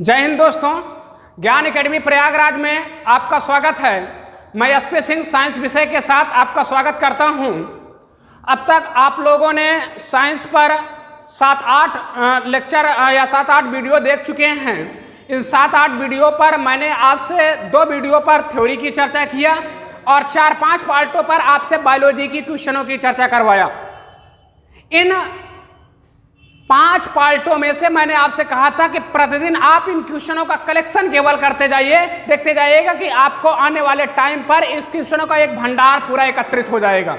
जय हिंद दोस्तों, ज्ञान एकेडमी प्रयागराज में आपका स्वागत है। मैं एसपी सिंह साइंस विषय के साथ आपका स्वागत करता हूं। अब तक आप लोगों ने साइंस पर 7-8 लेक्चर या 7-8 वीडियो देख चुके हैं। इन 7-8 वीडियो पर मैंने आपसे 2 वीडियो पर थ्योरी की चर्चा किया और 4-5 पार्टों पर आपसे बायोलॉजी की क्वेश्चनों की चर्चा करवाया। इन 5 पार्टों में से मैंने आपसे कहा था कि प्रतिदिन आप इन क्वेश्चनों का कलेक्शन केवल करते जाइए, देखते जाइएगा कि आपको आने वाले टाइम पर इस क्वेश्चनों का एक भंडार पूरा एकत्रित हो जाएगा।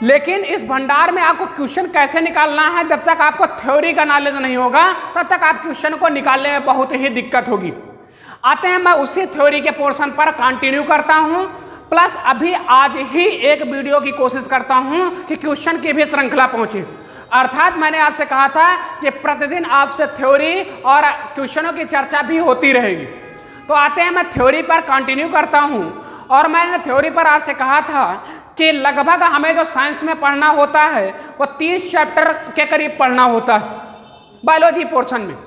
लेकिन इस भंडार में आपको क्वेश्चन कैसे निकालना है, जब तक आपको थ्योरी का नॉलेज नहीं होगा तब तक आप क्वेश्चन को निकालने में बहुत ही दिक्कत होगी। आते हैं, मैं उसी थ्योरी के पोर्शन पर कंटिन्यू करता हूं, प्लस अभी आज ही एक वीडियो की कोशिश करता हूं कि क्वेश्चन की भी श्रृंखला पहुंचे। अर्थात मैंने आपसे कहा था कि प्रतिदिन आपसे थ्योरी और क्वेश्चनों की चर्चा भी होती रहेगी। तो आते हैं, मैं थ्योरी पर कंटिन्यू करता हूं। और मैंने थ्योरी पर आपसे कहा था कि लगभग हमें जो साइंस में पढ़ना होता है वो 30 चैप्टर के करीब पढ़ना होता है बायोलॉजी पोर्शन में।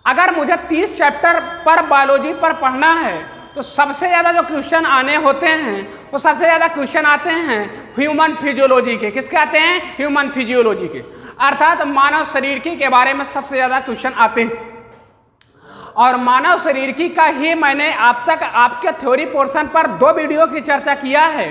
अगर मुझे 30 चैप्टर पर बायोलॉजी पर पढ़ना है तो सबसे ज़्यादा जो क्वेश्चन आने होते हैं वो सबसे ज़्यादा क्वेश्चन आते हैं ह्यूमन फिजियोलॉजी के। किसके आते हैं? ह्यूमन फिजियोलॉजी के, अर्थात मानव शरीर के बारे में सबसे ज़्यादा क्वेश्चन आते हैं। और मानव शरीर की का ही मैंने अब तक आपके थ्योरी पोर्शन पर 2 वीडियो की चर्चा किया है।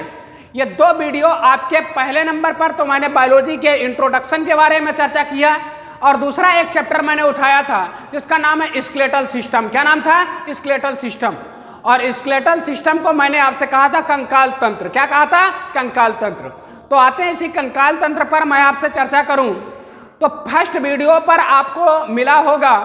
ये 2 वीडियो आपके पहले नंबर पर तो मैंने बायोलॉजी के इंट्रोडक्शन के बारे में चर्चा किया, और दूसरा एक चैप्टर मैंने उठाया था जिसका नाम है स्केलेटल सिस्टम। क्या नाम था? Skeletal system. और स्केलेटल सिस्टम को मैंने आपसे कहा था कंकाल तंत्र। क्या कहा था? कंकाल तंत्र। तो आते हैं, इसी कंकाल तंत्र पर मैं आपसे चर्चा करूं तो फर्स्ट वीडियो पर आपको मिला होगा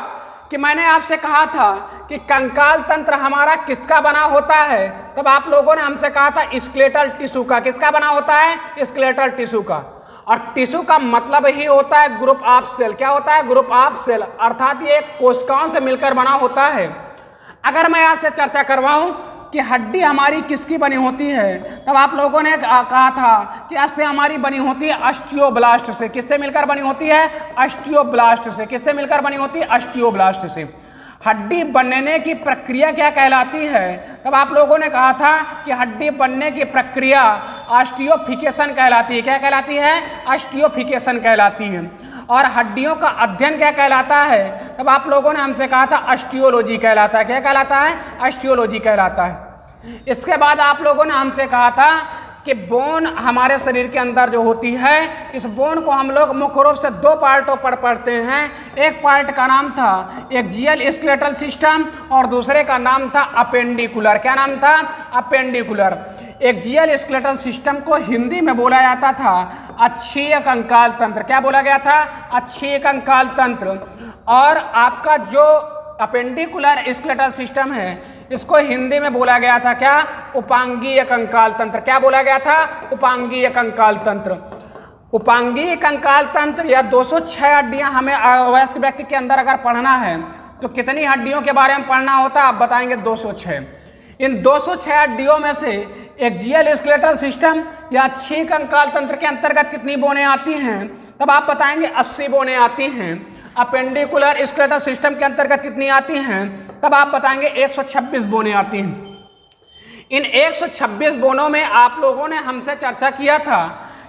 कि मैंने आपसे कहा था कि कंकाल तंत्र हमारा किसका बना होता है। तब आप लोगों ने हमसे कहा था स्केलेटल टिश्यू का। किसका बना होता है? स्केलेटल टिश्यू का। और टिश्यू का मतलब ही होता है ग्रुप ऑफ सेल। क्या होता है? ग्रुप ऑफ सेल, अर्थात ये कोशिकाओं से मिलकर बना होता है। अगर मैं आपसे चर्चा करवाऊं कि हड्डी हमारी किसकी बनी होती है, तब आप लोगों ने कहा था कि अस्थि हमारी बनी होती है ऑस्टियोब्लास्ट से। किससे मिलकर बनी होती है? ऑस्टियोब्लास्ट से। किससे मिलकर बनी होती है? ऑस्टियोब्लास्ट से। हड्डी बनने की प्रक्रिया क्या कहलाती है? तब आप लोगों ने कहा था कि हड्डी बनने की प्रक्रिया ऑस्टियोफिकेशन कहलाती है। क्या कहलाती है? ऑस्टियोफिकेशन कहलाती है। और हड्डियों का अध्ययन क्या कहलाता है? तब आप लोगों ने हमसे कहा था ऑस्टियोलॉजी कहलाता है। क्या कहलाता है? ऑस्टियोलॉजी कहलाता है। इसके बाद आप लोगों ने हमसे कहा था कि बोन हमारे शरीर के अंदर जो होती है, इस बोन को हम लोग मुख्य रूप से 2 पार्टों पर पढ़ते हैं। एक पार्ट का नाम था एक्सियल स्केलेटल सिस्टम और दूसरे का नाम था अपेंडिकुलर। क्या नाम था? अपेंडिकुलर। एक्सियल स्केलेटल सिस्टम को हिंदी में बोला जाता था अक्षीय कंकाल तंत्र। क्या बोला गया था? अक्षीय कंकाल तंत्र। और आपका जो अपेंडिकुलर स्केलेटल सिस्टम है इसको हिंदी में बोला गया था क्या? उपांगीय कंकाल तंत्र। क्या बोला गया था? उपांगीय कंकाल तंत्र। उपांगीय कंकाल तंत्र या 206 हड्डियां हमें वयस्क व्यक्ति के अंदर अगर पढ़ना है तो कितनी हड्डियों के बारे में पढ़ना होता है? आप बताएंगे 206। इन 206 हड्डियों में से एक्सियल स्केलेटल सिस्टम या अक्षीय कंकाल तंत्र के अंतर्गत कितनी बोनें आती हैं? तब आप बताएंगे 80 बोनें आती हैं। अपेंडिकुलर स्केलेटल सिस्टम के अंतर्गत कितनी आती हैं? तब आप बताएंगे 126 बोनें आती हैं। इन 126 बोनों में आप लोगों ने हमसे चर्चा किया था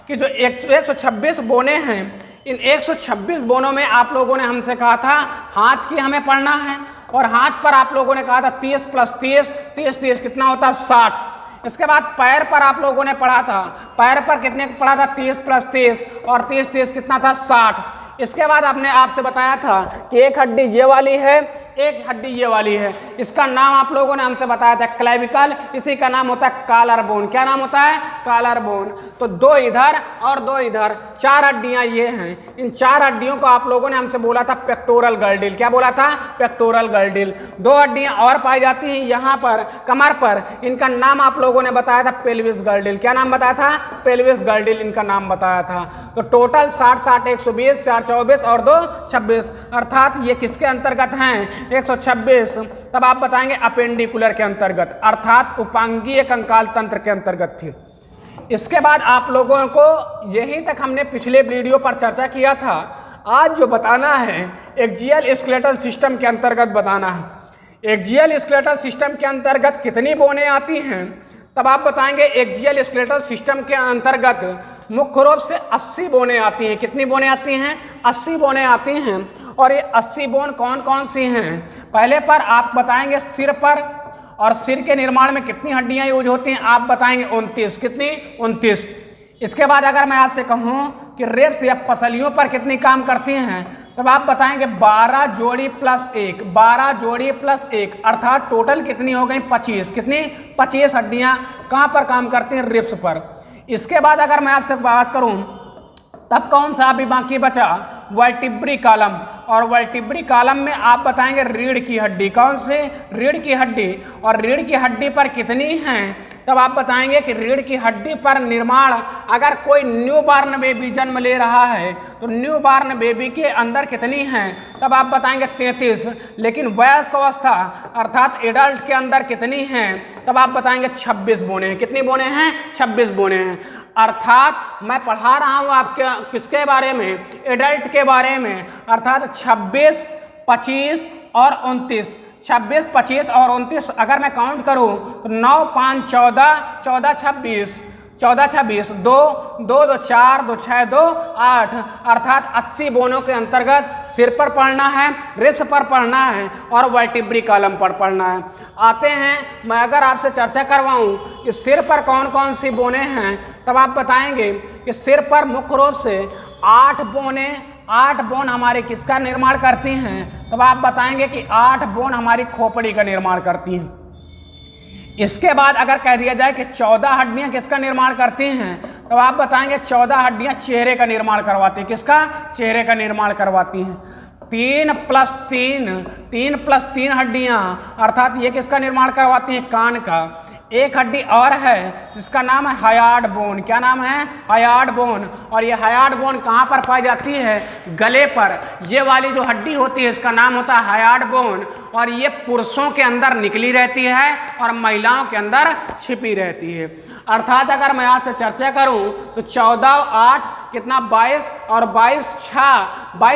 कि जो 126 बोनें हैं, इन 126 बोनों में आप लोगों ने हमसे कहा था हाथ की हमें पढ़ना है। और हाथ पर आप लोगों ने कहा था 30 + 30 कितना होता है? 60। इसके बाद पैर पर आप लोगों ने पढ़ा था, पैर पर कितने पढ़ा था? 30 + 30 और 30 कितना था? 60। इसके बाद आपने आपसे बताया था कि एक हड्डी ये वाली है, एक हड्डी ये वाली है। इसका नाम आप लोगों ने हमसे बताया था क्लेविकल, इसी का नाम होता है कॉलर बोन। क्या नाम होता है? Collar bone. तो 2 इधर और 2 इधर, 4 हड्डियां ये हैं। इन 4 हड्डियों को आप लोगों ने हमसे बोला था पेक्टोरल गर्डिल। क्या बोला था? Pectoral girdle. 2 हड्डियां और पाई जाती हैं यहाँ पर कमर पर, इनका नाम आप लोगों ने बताया था पेल्विस गर्डिल। क्या नाम बताया था? पेल्विस गर्डिल इनका नाम बताया था। तो टोटल 60 120 4 24 और 2 26, अर्थात ये किसके अंतर्गत हैं? 126। तब आप बताएंगे अपेंडिकुलर के अंतर्गत, अर्थात उपांगीय कंकाल तंत्र के अंतर्गत थी। इसके बाद आप लोगों को यहीं तक हमने पिछले वीडियो पर चर्चा किया था आज जो बताना है एक्सियल स्केलेटल सिस्टम के अंतर्गत बताना है। एक्सियल स्केलेटल सिस्टम के अंतर्गत कितनी बोनें आती हैं, तब आप बताएंगे एक्सियल स्केलेटल सिस्टम के अंतर्गत मुख्य रूप से 80 बोनें आती हैं। कितनी बोनें आती हैं? 80 बोनें आती हैं। और ये 80 बोन कौन कौन सी हैं? पहले पर आप बताएंगे सिर पर, और सिर के निर्माण में कितनी हड्डियां यूज होती हैं? आप बताएंगे 29। कितनी? 29। इसके बाद अगर मैं आपसे कहूं कि रेब्स या पसलियों पर कितनी काम करती हैं, तब आप बताएंगे 12 जोड़ी प्लस 1, 12 जोड़ी प्लस 1, अर्थात टोटल कितनी हो गई? 25। कितनी? 25 हड्डियां कहां पर काम करती हैं? रिब्स पर। इसके बाद अगर मैं आपसे बात करूं तब कौन सा अभी बाकी बचा? Vertebrae column. और वर्टिब्री कॉलम में आप बताएंगे रीढ़ की हड्डी। कौन से? रीढ़ की हड्डी। और रीढ़ की हड्डी पर कितनी हैं? तब आप बताएंगे कि रीढ़ की हड्डी पर निर्माण, अगर कोई न्यू बॉर्न बेबी जन्म ले रहा है तो न्यू बॉर्न बेबी के अंदर कितनी हैं? तब आप बताएंगे 33। लेकिन वयस्क अवस्था अर्थात एडल्ट के अंदर कितनी हैं? तब आप बताएंगे 26 बोने हैं। कितनी बोने हैं? 26 बोने हैं। अर्थात मैं पढ़ा रहा हूँ आपके किसके बारे में? एडल्ट के बारे में। अर्थात 26, 25 और 29। 26, 25 और 29 अगर मैं काउंट करूं तो 9, 5, 14, 14, 26, 14, 26, 2, 2, 2, 4, 2, 6, 2, 8, अर्थात 80 बोनों के अंतर्गत सिर पर पढ़ना है, रिब्स पर पढ़ना है और वर्टिब्री कॉलम पर पढ़ना है। आते हैं, मैं अगर आपसे चर्चा करवाऊं कि सिर पर कौन कौन सी बोने हैं, तब आप बताएंगे कि सिर पर मुख्य रूप से 8 बोन हमारे किसका निर्माण करती हैं? तब आप बताएंगे कि 8 बोन हमारी खोपड़ी का निर्माण करती हैं। इसके बाद अगर कह दिया जाए कि 14 हड्डियां किसका निर्माण करती हैं, तो आप बताएंगे 14 हड्डियां चेहरे का निर्माण करवाती हैं। किसका? चेहरे का निर्माण करवाती हैं। 3 प्लस 3 हड्डियां अर्थात ये किसका निर्माण करवाती हैं? कान का। एक हड्डी और है जिसका नाम है हायार्ड बोन। क्या नाम है? हायार्ड बोन। और ये हायार्ड बोन कहाँ पर पाई जाती है? गले पर। ये वाली जो हड्डी होती है इसका नाम होता है हायार्ड बोन, और ये पुरुषों के अंदर निकली रहती है और महिलाओं के अंदर छिपी रहती है। अर्थात अगर मैं यहाँ से चर्चा करूँ तो 14, 8 कितना? 22 और 22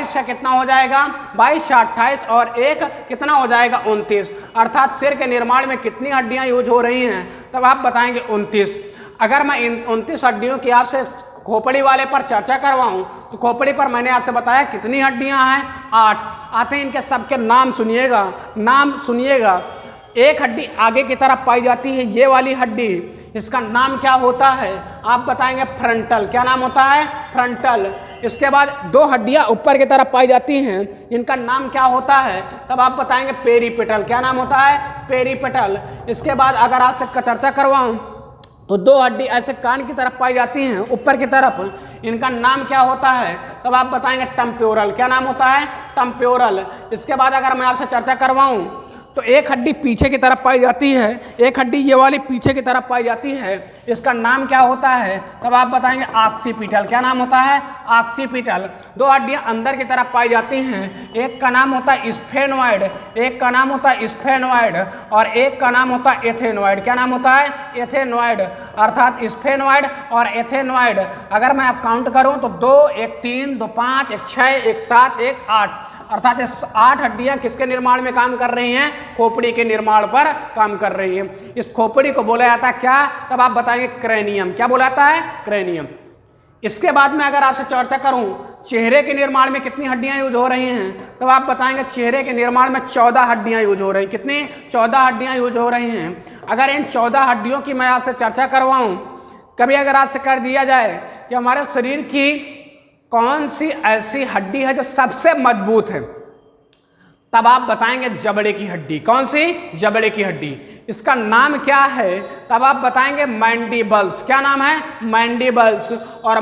6 कितना हो जाएगा? 22 6 28 और 1 कितना हो जाएगा? 29। अर्थात सिर के निर्माण में कितनी हड्डियां यूज हो रही हैं? तब आप बताएंगे 29। अगर मैं इन 29 हड्डियों की आपसे खोपड़ी वाले पर चर्चा करवाऊं तो खोपड़ी पर मैंने आपसे बताया कितनी हड्डियां हैं? 8। आते हैं इनके सबके नाम सुनिएगा। एक हड्डी आगे की तरफ पाई जाती है, ये वाली हड्डी, इसका नाम क्या होता है? आप बताएंगे फ्रंटल। क्या नाम होता है? फ्रंटल। इसके बाद 2 हड्डियां ऊपर की तरफ पाई जाती हैं, इनका नाम क्या होता है? तब आप बताएंगे पेरीपेटल। क्या नाम होता है? पेरीपेटल। इसके बाद अगर आपसे चर्चा करवाऊं तो 2 हड्डी ऐसे कान की तरफ पाई जाती हैं ऊपर की तरफ, इनका नाम क्या होता है? तब आप बताएंगे टेम्पोरल। क्या नाम होता है? टेम्पोरल। इसके बाद अगर मैं आपसे चर्चा करवाऊं तो एक हड्डी पीछे की तरफ पाई जाती है, एक हड्डी ये वाली पीछे की तरफ पाई जाती है, इसका नाम क्या होता है? तब आप बताएंगे ऑक्सीपिटल। क्या नाम होता है? ऑक्सीपिटल। 2 हड्डियां अंदर की तरफ पाई जाती हैं, एक का नाम होता है स्फेनोइड, एक का नाम होता है स्फेनोइड और एक का नाम होता है एथेनोइड। क्या नाम होता है? एथेनोइड। अर्थात स्फेनोइड और एथेनोइड अगर मैं आप काउंट करूं तो 2, 1, 3, 2, 5, 1, 6, 1, 7, 1, 8, अर्थात 8 हड्डियां किसके निर्माण में काम कर रही हैं? खोपड़ी के निर्माण पर काम कर रही है। इस खोपड़ी को बोला जाता है क्या? तब आप बताएंगे क्रेनियम। क्या बोला जाता है? क्रेनियम। इसके बाद में अगर आपसे चर्चा करूं चेहरे के निर्माण में कितनी हड्डियां यूज हो रही हैं, तब आप बताएंगे चेहरे के निर्माण में 14 हड्डियां यूज हो रही हैं। कितनी? 14 हड्डियां यूज हो रही हैं। अगर इन 14 हड्डियों की मैं आपसे चर्चा करवाऊं, कभी अगर आपसे कर दिया जाए कि हमारे शरीर की कौन सी ऐसी हड्डी है जो सबसे मजबूत है, तब आप बताएंगे जबड़े की हड्डी। कौन सी? जबड़े की हड्डी। इसका नाम क्या है? तब आप बताएंगे मैंडिबल्स। क्या नाम है? मैंडिबल्स। और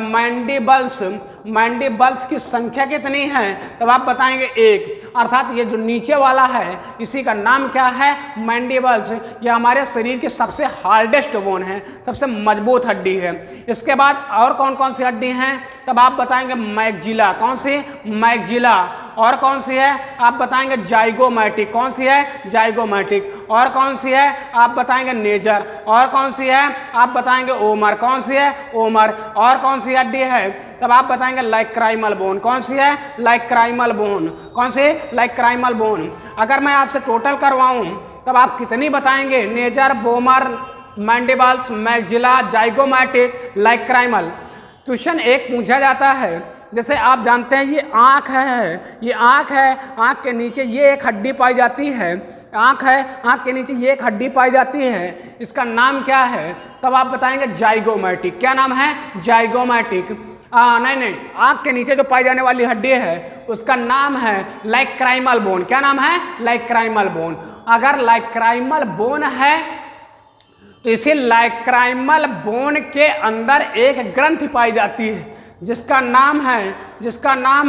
मैंडिबल्स की संख्या कितनी है? तब आप बताएंगे 1। अर्थात ये जो नीचे वाला है इसी का नाम क्या है? मैंडिबल्स। ये हमारे शरीर की सबसे हार्डेस्ट बोन है, सबसे मजबूत हड्डी है। इसके बाद और कौन कौन सी हड्डी हैं? तब आप बताएंगे मैग्जिला। कौन सी? मैग्जिला। और कौन सी है आप बताएंगे जाइगोमैटिक, कौन सी है जाइगोमैटिक, और कौन सी है आप बताएंगे नेजर, और कौन सी है आप बताएंगे ओमर, कौन सी है ओमर, और कौन सी हड्डी है तब आप बताएंगे लाइक्राइमल बोन, कौन सी है लाइक्राइमल बोन, कौन सी लाइक्राइमल बोन। अगर मैं आपसे टोटल करवाऊं तब आप कितनी बताएंगे nasal, vomer, mandibles, maxilla, zygomatic, lacrimal. Question एक पूछा जाता है, जैसे आप जानते हैं ये आँख है, ये आँख है, आँख के नीचे ये एक हड्डी पाई जाती है, आँख है, आँख के नीचे ये एक हड्डी पाई जाती है, इसका नाम क्या है तब आप बताएंगे जाइगोमैटिक। क्या नाम है जाइगोमैटिक। नहीं, आँख के नीचे जो पाई जाने वाली हड्डी है उसका नाम है लाइक्राइमल बोन। क्या नाम है लाइक्राइमल बोन। अगर लाइक्राइमल बोन है तो इसी लाइक्राइमल बोन के अंदर एक ग्रंथि पाई जाती है जिसका नाम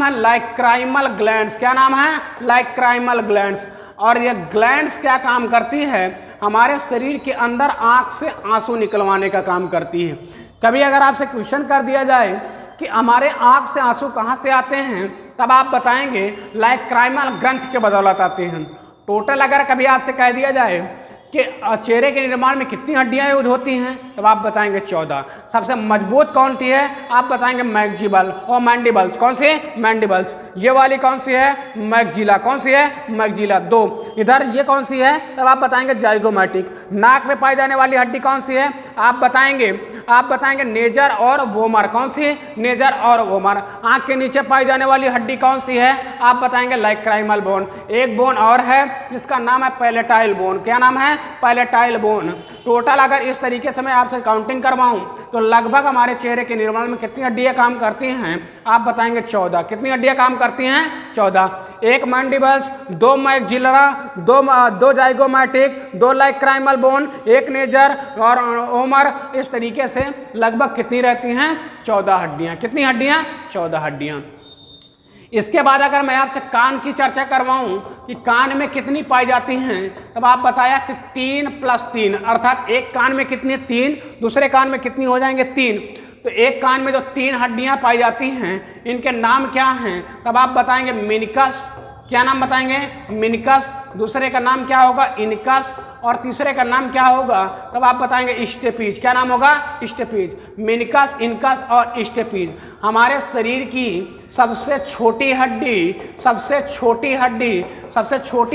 है लाइक्राइमल ग्लैंड्स। क्या नाम है लाइक्राइमल ग्लैंड्स। और ये ग्लैंड्स क्या काम करती है हमारे शरीर के अंदर आँख से आंसू निकलवाने का काम करती है। कभी अगर आपसे क्वेश्चन कर दिया जाए कि हमारे आँख से आंसू कहाँ से आते हैं तब आप बताएंगे लाइक्राइमल ग्रंथ के बदौलत आते हैं। टोटल अगर कभी आपसे कह दिया जाए कि चेहरे के निर्माण में कितनी हड्डियां यूज होती हैं तब आप बताएंगे 14। सबसे मजबूत कौन सी है आप बताएंगे मैक्सिबल और मैंडिबल्स। कौन सी है मैंडिबल्स। ये वाली कौन सी है मैक्सिला। कौन सी है मैक्सिला 2। इधर ये कौन सी है तब आप बताएंगे जाइगोमैटिक। नाक में पाई जाने वाली हड्डी कौन सी है आप बताएंगे नेजर और वोमर। कौन सी है नेजर और वोमर। आँख के नीचे पाई जाने वाली हड्डी कौन सी है आप बताएंगे लाइक्राइमल बोन। एक बोन और है जिसका नाम है पैलेटाइल बोन। क्या नाम है पैलेटाइल बोन। टोटल अगर इस तरीके से मैं आपसे काउंटिंग करवाऊं तो लगभग हमारे चेहरे के निर्माण में कितनी हड्डियां काम करती हैं आप बताएंगे 14। कितनी हड्डियां काम करती हैं 14। एक मैंडिबल्स, 2 मैक्सिला, 2 जाइगोमैटिक, 2 लाइक्राइमल बोन, 1 नेजर और ओमर। इस तरीके से लगभग कितनी रहती हैं 14 हड्डियां। कितनी हड्डियां 14 हड्डियां। इसके बाद अगर मैं आपसे कान की चर्चा करवाऊं कि कान में कितनी पाई जाती हैं तब आप बताया कि 3 + 3 अर्थात एक कान में कितनी 3, दूसरे कान में कितनी हो जाएंगे 3। तो एक कान में जो 3 हड्डियां पाई जाती हैं इनके नाम क्या हैं तब आप बताएंगे मिनकस। क्या नाम बताएंगे मिनकस। दूसरे का नाम क्या होगा इनकस और तीसरे का नाम क्या होगा तब आप बताएंगे स्टेपीज। क्या नाम होगा स्टेपीज। मिनकस, इनकस और स्टेपीज। हमारे शरीर की सबसे छोटी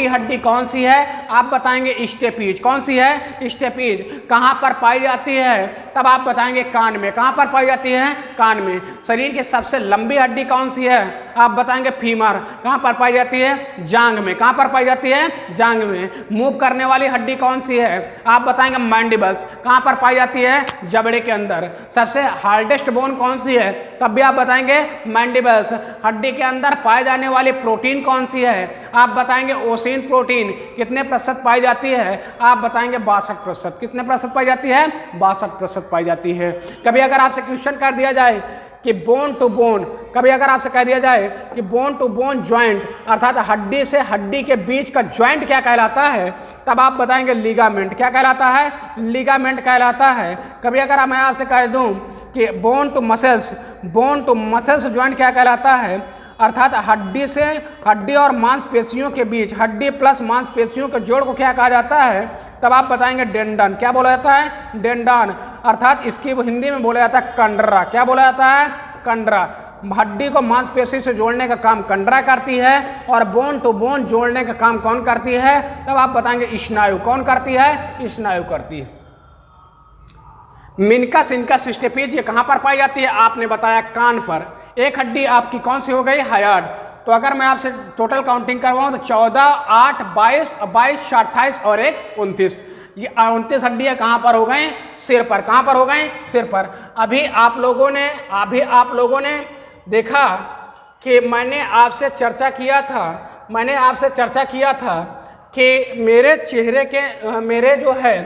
हड्डी कौन सी है आप बताएंगे स्टेपीज। कौन सी है स्टेपीज। कहाँ पर पाई जाती है तब आप बताएंगे कान में। कहाँ पर पाई जाती है कान में। शरीर की सबसे लंबी हड्डी कौन सी है आप बताएंगे फीमर। कहाँ पर पाई जाती है जांघ में। कहाँ पर पाई जाती है जांघ में। मूव करने वाली हड्डी कौन सी है आप बताएंगे मैंडिबल्स। कहाँ पर पाई जाती है जबड़े के अंदर। सबसे हार्डेस्ट बोन कौन सी है तब भी आप बताएंगे मैंडिबल्स। हड्डी के अंदर पाए जाने वाली प्रोटीन कौन सी है आप बताएंगे ओसिन प्रोटीन। कितने प्रतिशत पाई जाती है आप बताएंगे 62%। कितने प्रतिशत पाई जाती है 62% पाई जाती है। कभी अगर आपसे क्वेश्चन कर दिया जाए कि बोन टू बोन, कभी अगर आपसे कह दिया जाए कि बोन टू बोन ज्वाइंट अर्थात हड्डी से हड्डी के बीच का ज्वाइंट क्या कहलाता है तब आप बताएंगे लिगामेंट। क्या कहलाता है लिगामेंट कहलाता है। कभी अगर मैं आपसे कह दूं कि बोन टू मसल्स ज्वाइंट क्या कहलाता है अर्थात हड्डी और मांसपेशियों के बीच, हड्डी प्लस मांसपेशियों के जोड़ को क्या कहा जाता है तब आप बताएंगे डेंडन। क्या बोला जाता है डेंडन। अर्थात इसकी हिंदी में बोला जाता है कंडरा। क्या बोला जाता है कंडरा। हड्डी को मांसपेशी से जोड़ने का काम कंडरा करती है और बोन टू बोन जोड़ने का काम कौन करती है तब आप बताएंगे स्नायु। कौन करती है स्नायु करती है। मिनकस, इनकस, स्टेपीज ये कहाँ पर पाई जाती है आपने बताया कान पर। एक हड्डी आपकी कौन सी हो गई हायार्ड। तो अगर मैं आपसे टोटल काउंटिंग करवाऊं तो 14, 8, 22, 28 और 29। ये 29 हड्डियां कहाँ पर हो गए सिर पर। कहाँ पर हो गए सिर पर। अभी आप लोगों ने देखा कि मैंने आपसे चर्चा किया था कि मेरे चेहरे के मेरे जो है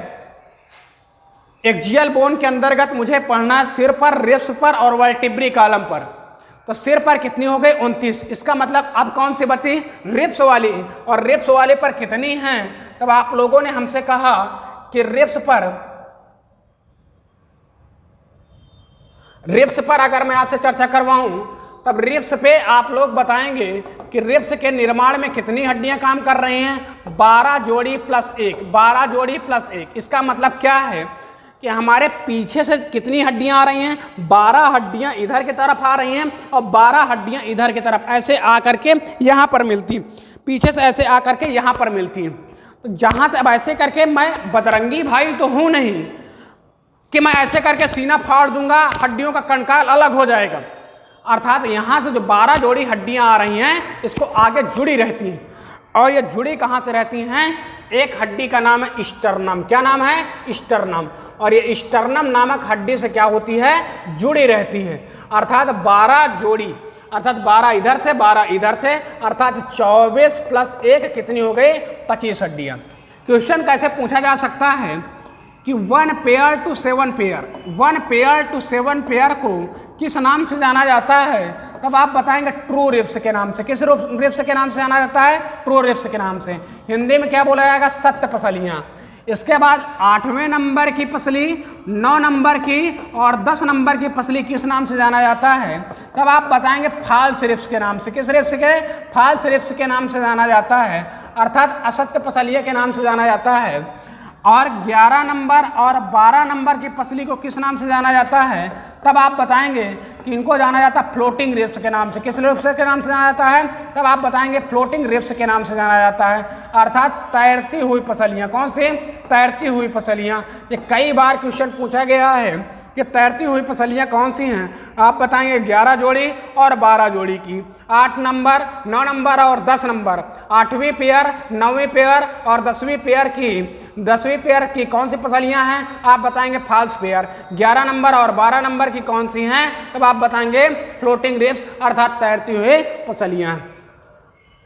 एक्जियल बोन के अंतर्गत मुझे पढ़ना है सिर पर, रिब्स पर और वर्टिब्री कॉलम पर। तो सिर पर कितनी हो गई 29। इसका मतलब अब कौन सी बची रिब्स वाली। और रिब्स वाले पर कितनी हैं तब आप लोगों ने हमसे कहा कि रिब्स पर अगर मैं आपसे चर्चा करवाऊं तब रिब्स पे आप लोग बताएंगे कि रिब्स के निर्माण में कितनी हड्डियां काम कर रही हैं, 12 जोड़ी प्लस 1, 12 जोड़ी प्लस 1। इसका मतलब क्या है कि हमारे पीछे से कितनी हड्डियां आ रही हैं, 12 हड्डियां इधर की तरफ आ रही हैं और 12 हड्डियां इधर की तरफ ऐसे आकर के यहाँ पर मिलती, पीछे से ऐसे आकर के यहाँ पर मिलती। तो जहाँ से अब ऐसे करके, मैं बजरंगी भाई तो हूँ नहीं कि मैं ऐसे करके सीना फाड़ दूंगा, हड्डियों का कंकाल अलग हो जाएगा। अर्थात यहाँ से जो 12 जोड़ी हड्डियाँ आ रही हैं इसको आगे जुड़ी रहती हैं। और ये जुड़ी कहाँ से रहती हैं, एक हड्डी का नाम है स्टर्नम। क्या नाम है, स्टर्नम। और ये स्टर्नम नामक हड्डी से क्या होती है, जुड़ी रहती है। अर्थात 12 जोड़ी, अर्थात 12 इधर से 12 इधर से, अर्थात 24 प्लस 1 कितनी हो गई, 25 हड्डियाँ। क्वेश्चन कैसे पूछा जा सकता है कि 1 pair to 7 pair, 1 pair to 7 pair को किस नाम से जाना जाता है, तब आप बताएंगे ट्रू रिब्स के नाम से। किस रिब्स के नाम से जाना जाता है, ट्रू रिब्स के नाम से। हिंदी में क्या बोला जाएगा, सत्य पसलियाँ। इसके बाद 8वें नंबर की पसली, 9 नंबर की और 10 नंबर की पसली किस नाम से जाना जाता है, तब आप बताएंगे फॉल्स रिब्स के नाम से। किस रिब्स के, फॉल्स रिब्स के नाम से जाना जाता है, अर्थात असत्य पसलिया के नाम से जाना जाता है। और 11 नंबर और 12 नंबर की पसली को किस नाम से जाना जाता है, तब आप बताएंगे कि इनको जाना जाता है फ्लोटिंग रिब्स के नाम से। किस रिब्स के नाम से जाना जाता है, तब आप बताएंगे फ्लोटिंग रिब्स के नाम से जाना जाता है, अर्थात तैरती हुई पसलियाँ। कौन सी, तैरती हुई पसलियाँ। ये कई बार क्वेश्चन पूछा गया है कि तैरती हुई पसलियाँ कौन सी हैं, आप बताएंगे 11 जोड़ी और 12 जोड़ी की। 8 नंबर, 9 नंबर और 10 नंबर, 8वीं पेयर, 9वीं पेयर और 10वीं पेयर की कौन सी पसलियाँ हैं, आप बताएंगे फॉल्स पेयर। 11 नंबर और 12 नंबर की कौन सी हैं, तब आप बताएंगे फ्लोटिंग रिब्स, अर्थात तैरती हुई पसलियाँ।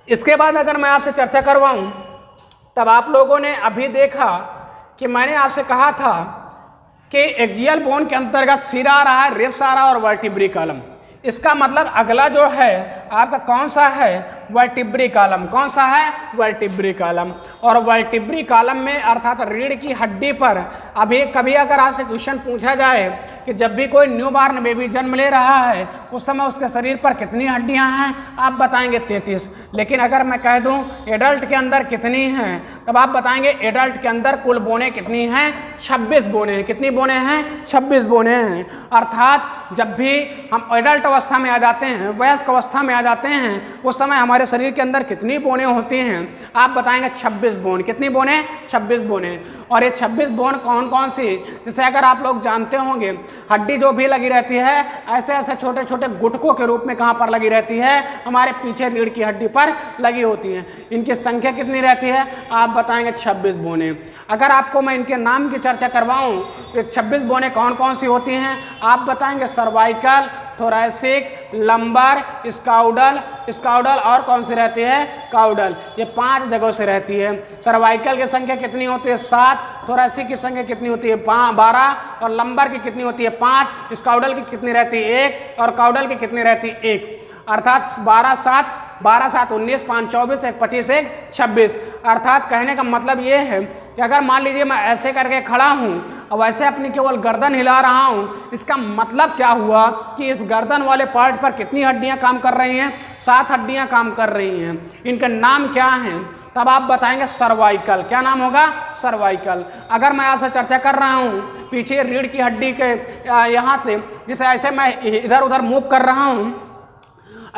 इसके बाद अगर मैं आपसे चर्चा करवाऊँ, तब आप लोगों ने अभी देखा कि मैंने आपसे कहा था कि एक्सियल बोन के अंतर्गत सिरा आ रहा है, रिब्स आ रहा है और वर्टिब्री कॉलम। इसका मतलब अगला जो है आपका कौन सा है, वर्टिब्री कॉलम। कौन सा है, वर्टिब्री कॉलम। और वर्टिब्री कॉलम में अर्थात रीढ़ की हड्डी पर अभी कभी अगर आपसे क्वेश्चन पूछा जाए कि जब भी कोई न्यू बॉर्न बेबी जन्म ले रहा है उस समय उसके शरीर पर कितनी हड्डियां हैं, आप बताएंगे 33। लेकिन अगर मैं कह दूं एडल्ट के अंदर कितनी हैं, तब आप बताएंगे एडल्ट के अंदर कुल बोने कितनी हैं, 26 बोने हैं। कितनी बोने हैं, 26 बोने हैं। अर्थात जब भी हम एडल्ट अवस्था में आ जाते हैं, वयस्क अवस्था में आ जाते हैं, उस समय हमारे शरीर के अंदर कितनी बोने होती हैं, आप बताएंगे 26 बोन। कितनी बोने, 26 बोने। और ये 26 बोन कौन कौन सी, जैसे अगर आप लोग जानते होंगे हड्डी जो भी लगी रहती है ऐसे ऐसे छोटे छोटे गुटकों के रूप में कहाँ पर लगी रहती है, हमारे पीछे रीढ़ की हड्डी पर लगी होती है। इनकी संख्या कितनी रहती है, आप बताएंगे 26 बोने। अगर आपको मैं इनके नाम की चर्चा करवाऊँ तो 26 बोने कौन कौन सी होती हैं, आप बताएंगे सर्वाइकल, थोरैसिक, लंबर, स्काउडल और कौन सी रहती है, काउडल। ये 5 जगहों से रहती है। सर्वाइकल की संख्या कितनी होती है, 7, थोरैसिक की संख्या कितनी होती है, 12 और लंबर की कितनी होती है, 5, स्काउडल की कितनी रहती है, 1 और काउडल की कितनी रहती है, 1। अर्थात 12 7 19, 5 24, 1 25, 1 26। अर्थात कहने का मतलब ये है कि अगर मान लीजिए मैं ऐसे करके खड़ा हूँ और वैसे अपनी केवल गर्दन हिला रहा हूँ, इसका मतलब क्या हुआ कि इस गर्दन वाले पार्ट पर कितनी हड्डियाँ काम कर रही हैं, 7 हड्डियाँ काम कर रही हैं। इनके नाम क्या हैं, तब आप बताएंगे सर्वाइकल। क्या नाम होगा, सर्वाइकल। अगर मैं आपसे चर्चा कर रहा हूँ पीछे रीढ़ की हड्डी के यहाँ से, जैसे ऐसे मैं इधर उधर मूव कर रहा हूँ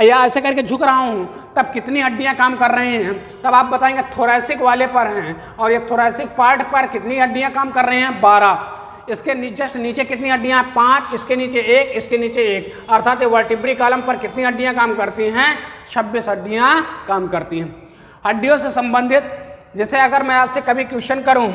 या ऐसे करके झुक रहा हूँ, तब कितनी हड्डियाँ काम कर रही हैं, तब आप बताएंगे थोरैसिक वाले पर हैं। और ये थोरैसिक पार्ट पर कितनी हड्डियाँ काम कर रही हैं, 12। इसके जस्ट नीचे कितनी हड्डियाँ, 5, इसके नीचे 1, इसके नीचे 1। अर्थात ये वर्टिब्री कॉलम पर कितनी हड्डियाँ काम करती हैं, 26 हड्डियाँ काम करती हैं। हड्डियों से संबंधित जैसे अगर मैं आपसे कभी क्वेश्चन करूँ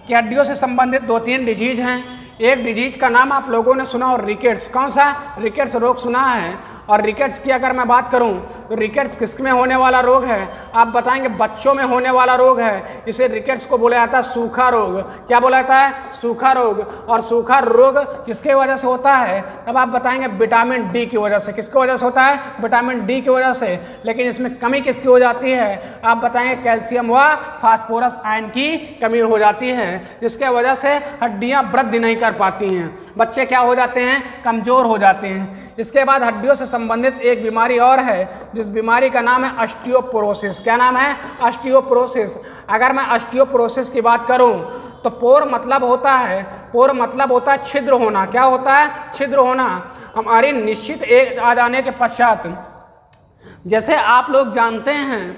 कि हड्डियों से संबंधित 2-3 डिजीज हैं, एक डिजीज का नाम आप लोगों ने सुना और रिकेट्स। कौन सा, रिकेट्स रोग सुना है। और रिकेट्स की अगर मैं बात करूं तो रिकेट्स किसमें होने वाला रोग है, आप बताएंगे बच्चों में होने वाला रोग है। इसे रिकेट्स को बोला जाता है सूखा रोग। क्या बोला जाता है, सूखा रोग। और सूखा रोग किसके वजह से होता है, तब आप बताएंगे विटामिन डी की वजह से। किसकी वजह से होता है, विटामिन डी की वजह से। लेकिन इसमें कमी किसकी हो जाती है, आप बताएंगे कैल्शियम व फास्फोरस आयन की कमी हो जाती है, जिसके वजह से हड्डियाँ वृद्धि नहीं कर पाती हैं। बच्चे क्या हो जाते हैं, कमज़ोर हो जाते हैं। इसके बाद हड्डियों से संबंधित एक बीमारी और है, जिस बीमारी का नाम है ऑस्टियोपोरोसिस। क्या नाम है? ऑस्टियोपोरोसिस। अगर मैं ऑस्टियोपोरोसिस की बात करूं तो पोर मतलब होता है छिद्र होना। क्या होता है? छिद्र होना। हमारी निश्चित एज आ जाने के पश्चात, जैसे आप लोग जानते हैं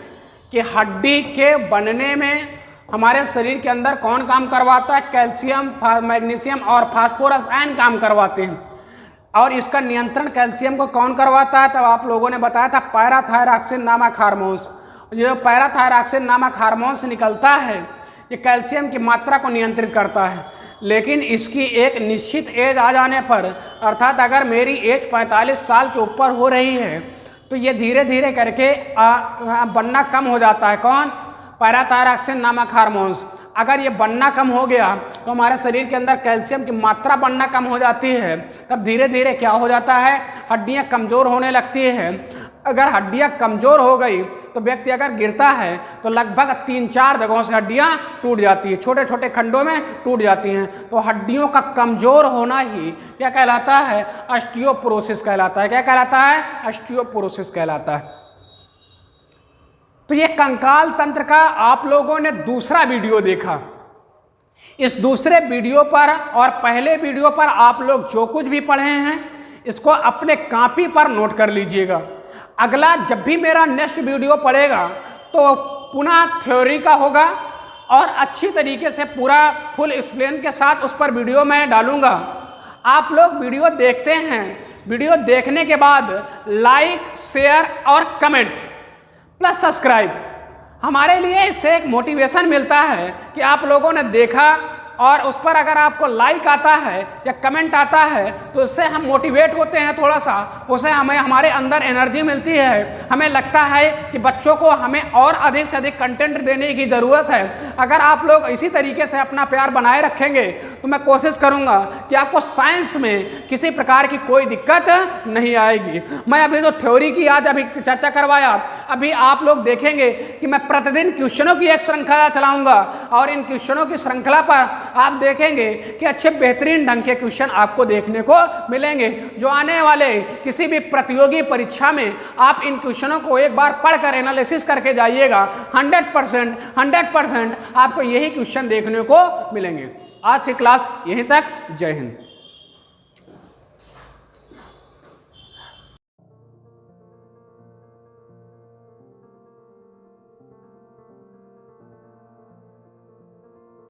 कि हड्डी के बनने में हमारे शरीर के अंदर कौन काम करवाता है? कैल्शियम, मैग्नीशियम और फास्फोरस आयन काम करवाते हैं। और इसका नियंत्रण कैल्शियम को कौन करवाता है? तब आप लोगों ने बताया था पैराथायरॉक्सिन नामक हार्मोन्स। जो पैराथायरॉक्सिन नामक हार्मोन्स निकलता है, ये कैल्शियम की मात्रा को नियंत्रित करता है। लेकिन इसकी एक निश्चित एज आ जाने पर, अर्थात अगर मेरी एज 45 साल के ऊपर हो रही है, तो ये धीरे धीरे करके बनना कम हो जाता है। कौन? पैराथायरॉक्सिन नामक हार्मोन्स। अगर ये बनना कम हो गया तो हमारे शरीर के अंदर कैल्शियम की मात्रा बनना कम हो जाती है। तब धीरे धीरे क्या हो जाता है? हड्डियां कमज़ोर होने लगती है। अगर हड्डियां कमज़ोर हो गई तो व्यक्ति अगर गिरता है तो लगभग 3-4 जगहों से हड्डियां टूट जाती है, छोटे छोटे खंडों में टूट जाती हैं। तो हड्डियों का कमज़ोर होना ही क्या कहलाता है? ऑस्टियोपोरोसिस कहलाता है। क्या कहलाता है? ऑस्टियोपोरोसिस कहलाता है। तो ये कंकाल तंत्र का आप लोगों ने दूसरा वीडियो देखा। इस दूसरे वीडियो पर और पहले वीडियो पर आप लोग जो कुछ भी पढ़े हैं, इसको अपने कॉपी पर नोट कर लीजिएगा। अगला जब भी मेरा नेक्स्ट वीडियो पड़ेगा तो पुनः थ्योरी का होगा और अच्छी तरीके से पूरा फुल एक्सप्लेन के साथ उस पर वीडियो मैं डालूंगा। आप लोग वीडियो देखते हैं, वीडियो देखने के बाद लाइक, शेयर और कमेंट प्लस सब्सक्राइब, हमारे लिए इससे एक मोटिवेशन मिलता है कि आप लोगों ने देखा और उस पर अगर आपको लाइक आता है या कमेंट आता है तो इससे हम मोटिवेट होते हैं थोड़ा सा, उससे हमें हमारे अंदर एनर्जी मिलती है। हमें लगता है कि बच्चों को हमें और अधिक से अधिक कंटेंट देने की ज़रूरत है। अगर आप लोग इसी तरीके से अपना प्यार बनाए रखेंगे तो मैं कोशिश करूँगा कि आपको साइंस में किसी प्रकार की कोई दिक्कत नहीं आएगी। मैं अभी तो थ्योरी की आज अभी चर्चा करवाया, अभी आप लोग देखेंगे कि मैं प्रतिदिन क्वेश्चनों की एक श्रृंखला चलाऊँगा और इन क्वेश्चनों की श्रृंखला पर आप देखेंगे कि अच्छे बेहतरीन ढंग के क्वेश्चन आपको देखने को मिलेंगे। जो आने वाले किसी भी प्रतियोगी परीक्षा में आप इन क्वेश्चनों को एक बार पढ़कर एनालिसिस करके जाइएगा, 100% आपको यही क्वेश्चन देखने को मिलेंगे। आज की क्लास यहीं तक। जय हिंद।